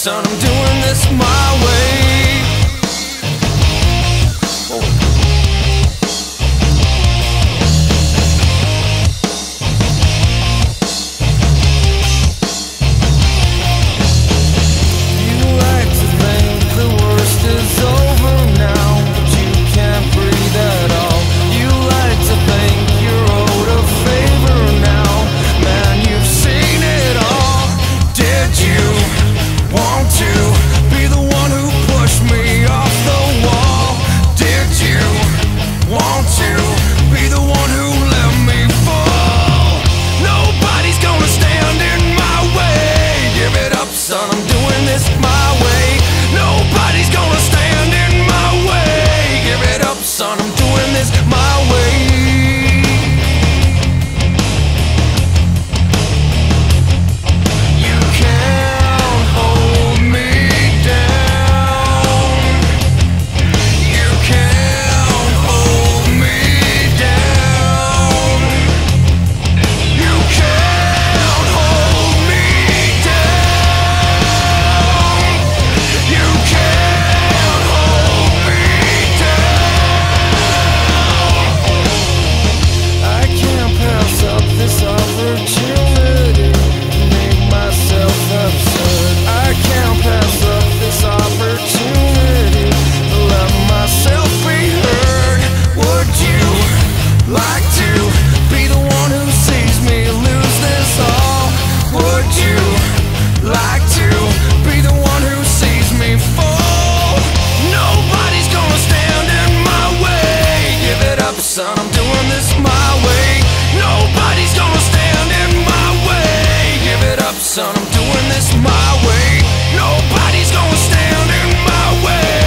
son, I'm doing this my way. Son, I'm doing this my way. Nobody's gonna stand in my way. Give it up, son, I'm doing this my way. You can't hold me down. You can't hold me down. You can't hold me down. You can't hold me down. I can't pass up this opportunity to make myself absurd. I can't pass up this opportunity to let myself be heard. Would you like to be the one who sees me lose this all? Would you like to be the one who sees me fall? Nobody's gonna stand in my way. Give it up, son, I'm doing this my way. Nobody's gonna stand in my way. Give it up, son, I'm doing this my way. Nobody's gonna stand in my way.